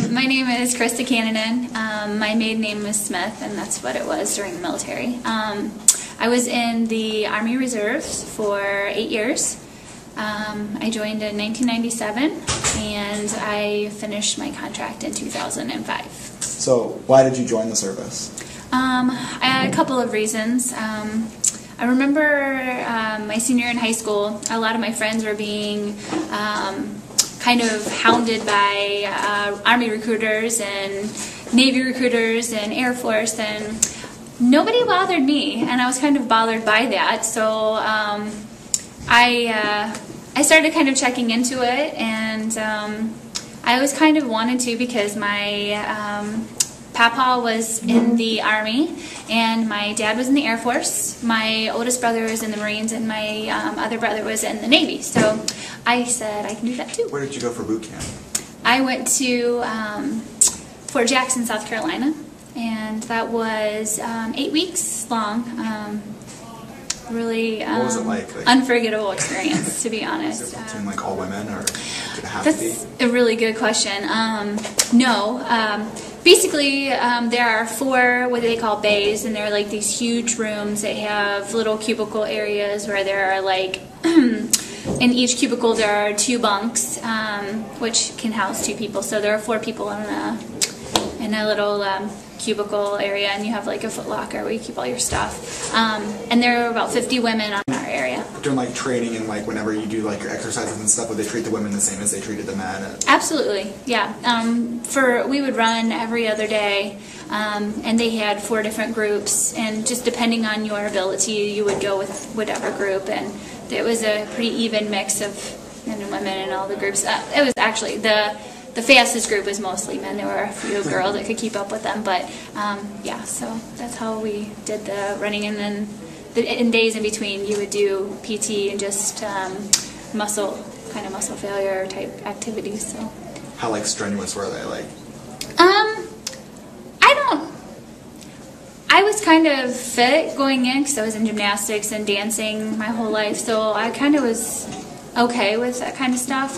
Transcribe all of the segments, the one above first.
My name is Krista Ann. My maiden name was Smith, and that's what it was during the military. I was in the Army Reserves for 8 years. I joined in 1997, and I finished my contract in 2005. So, why did you join the service? I had a couple of reasons. I remember my senior year in high school, a lot of my friends were being kind of hounded by Army recruiters and Navy recruiters and Air Force, and nobody bothered me, and I was kind of bothered by that. So I started kind of checking into it, and I always kind of wanted to because my Papa was in the Army, and my dad was in the Air Force. My oldest brother was in the Marines, and my other brother was in the Navy. So I said I can do that too. Where did you go for boot camp? I went to Fort Jackson, South Carolina, and that was 8 weeks long. Really what was it like unforgettable experience, to be honest. Is it between like all women, or did it have That's to be? a really good question. No. Basically, there are 4 what they call bays, and they're like these huge rooms that have little cubicle areas where there are like in each cubicle there are 2 bunks, which can house 2 people. So there are 4 people in a little cubicle area, and you have like a foot locker where you keep all your stuff. And there are about 50 women on our area. During like training and like whenever you do like your exercises and stuff, would they treat the women the same as they treated the men? Absolutely, yeah. We would run every other day, and they had 4 different groups, and just depending on your ability, you would go with whatever group, and it was a pretty even mix of men and women in all the groups. It was actually the fastest group was mostly men. There were a few girls that could keep up with them, but yeah, so that's how we did the running. And then in days in between, you would do PT and just muscle failure type activities. So how like strenuous were they? Like I was kind of fit going in because I was in gymnastics and dancing my whole life, so I kind of was okay with that kind of stuff.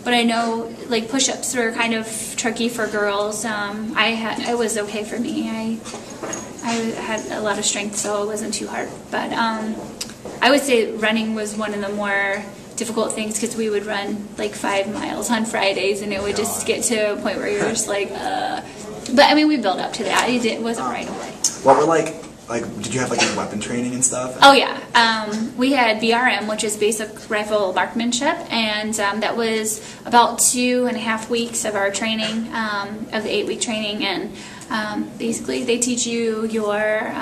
But I know like push-ups were kind of tricky for girls. It was okay for me. I had a lot of strength, so it wasn't too hard. But I would say running was one of the more difficult things because we would run like 5 miles on Fridays, and it would just get to a point where you're just like, But I mean, we built up to that. It wasn't right away. What were like, did you have like any weapon training and stuff? Oh yeah, we had BRM, which is basic rifle marksmanship, and that was about 2.5 weeks of our training, of the 8-week training, and basically they teach you your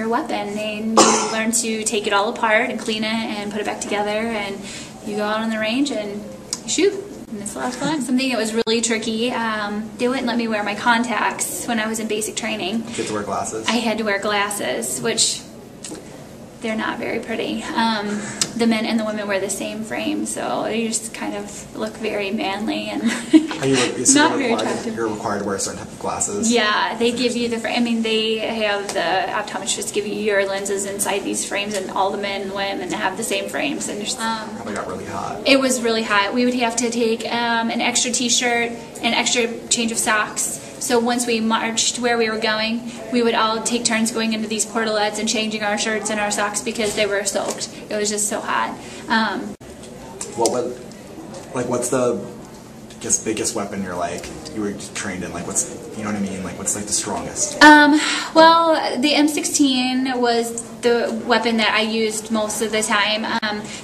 weapon, and you learn to take it all apart and clean it and put it back together, and you go out on the range and shoot. And it's a lot of fun. Something that was really tricky, they wouldn't let me wear my contacts when I was in basic training. Did you have to wear glasses? I had to wear glasses, which they're not very pretty. The men and the women wear the same frame, so you just kind of look very manly and not very attractive. You're required to wear a certain type of glasses? Yeah, they give you the, I mean, they have the optometrists give you your lenses inside these frames, and all the men and women have the same frames. And probably got really hot. It was really hot. We would have to take an extra t-shirt, an extra change of socks. So once we marched where we were going, we would all take turns going into these portalettes and changing our shirts and our socks because they were soaked. It was just so hot. What's the biggest weapon you were trained in? Like what's, you know what I mean? Like what's like the strongest? Well, the M16 was the weapon that I used most of the time.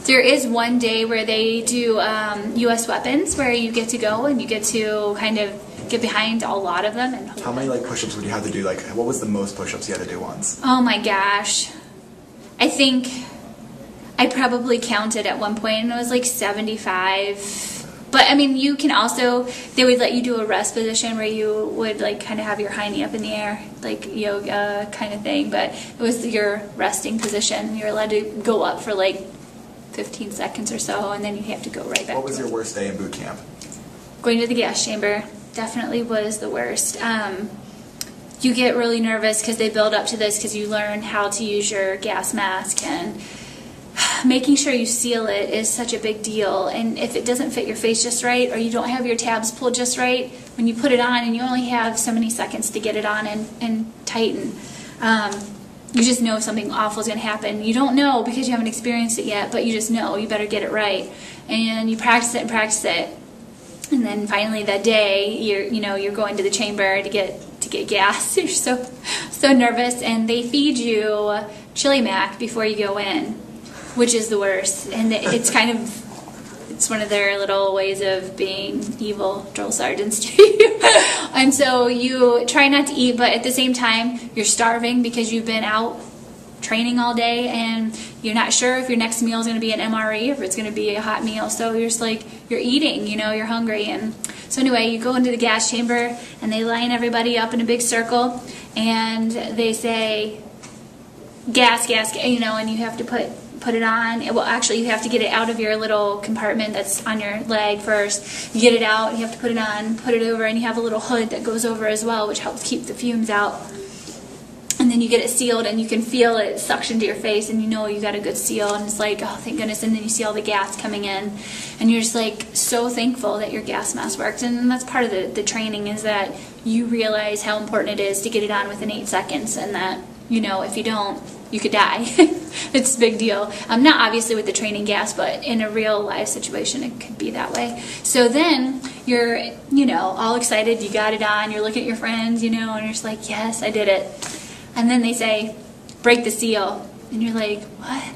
There is one day where they do U.S. weapons where you get to go and you get to kind of get behind a lot of them. And how many like push-ups would you have to do? Like what was the most push-ups you had to do once? Oh my gosh. I think I probably counted at one point and it was like 75. But I mean, you can also, they would let you do a rest position where you would like kind of have your hiney up in the air, like yoga kind of thing, but it was your resting position. You're allowed to go up for like 15 seconds or so, and then you have to go right back. What was your worst day in boot camp? Going to the gas chamber definitely was the worst. You get really nervous because they build up to this because you learn how to use your gas mask, and making sure you seal it is such a big deal. And if it doesn't fit your face just right, or you don't have your tabs pulled just right, when you put it on and you only have so many seconds to get it on and tighten, you just know something awful is going to happen. You don't know because you haven't experienced it yet, but you just know you better get it right. And you practice it and practice it. And then finally that day, you're going to the chamber to get gas. You're so nervous, and they feed you chili mac before you go in, which is the worst. And it's one of their little ways of being evil drill sergeants to you. And so you try not to eat, but at the same time you're starving because you've been out training all day, and you're not sure if your next meal is going to be an MRE or if it's going to be a hot meal. So you're just like, you're eating, you're hungry. And so anyway, you go into the gas chamber, and they line everybody up in a big circle, and they say gas, gas, and you have to put it on. Well, actually, you have to get it out of your little compartment that's on your leg first. You get it out, you have to put it on, put it over, and you have a little hood that goes over as well, which helps keep the fumes out. And then you get it sealed, and you can feel it suction to your face, and you got a good seal, and it's like, oh, thank goodness. And then you see all the gas coming in, and you're just like so thankful that your gas mask works. And that's part of the training, is that you realize how important it is to get it on within 8 seconds, and that, if you don't, you could die. It's a big deal. Not obviously with the training gas, but in a real life situation, it could be that way. So then you're, all excited, you got it on, you're looking at your friends, and you're just like, yes, I did it. And then they say, break the seal. And you're like, what?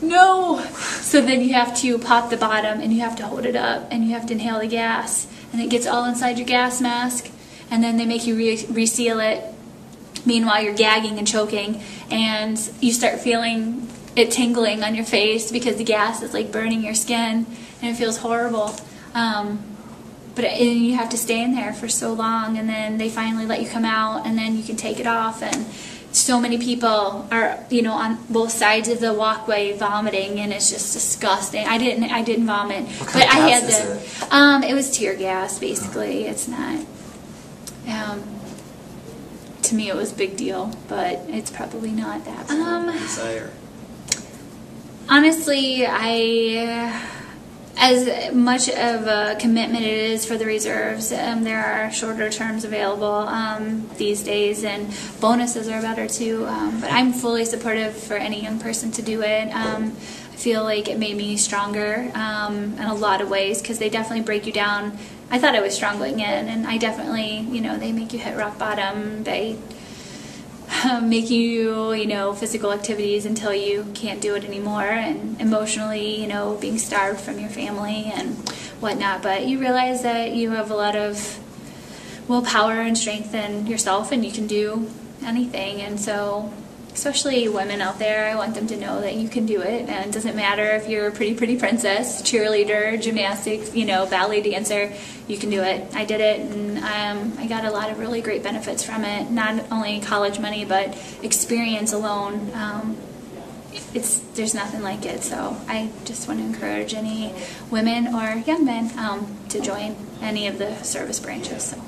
No! So then you have to pop the bottom, and you have to hold it up, and you have to inhale the gas. And it gets all inside your gas mask. And then they make you reseal it. Meanwhile, you're gagging and choking. And you start feeling it tingling on your face because the gas is like burning your skin. And it feels horrible. But you have to stay in there for so long, and then they finally let you come out, and then you can take it off. And so many people are, on both sides of the walkway vomiting, and it's just disgusting. I didn't vomit, but I had the. It was tear gas, basically. It's not. To me, it was a big deal, but it's probably not that. Honestly, as much of a commitment it is for the reserves, there are shorter terms available these days, and bonuses are better too. But I'm fully supportive for any young person to do it. I feel like it made me stronger in a lot of ways, because they definitely break you down. I thought I was strong going in, and I definitely, they make you hit rock bottom. They make you, physical activities until you can't do it anymore, and emotionally, being starved from your family and whatnot. But you realize that you have a lot of willpower and strength in yourself, and you can do anything. And so, especially women out there, I want them to know that you can do it, and it doesn't matter if you're a pretty princess, cheerleader, gymnastics, ballet dancer, you can do it. I did it, and I got a lot of really great benefits from it, not only college money, but experience alone. There's nothing like it. So I just want to encourage any women or young men to join any of the service branches. So.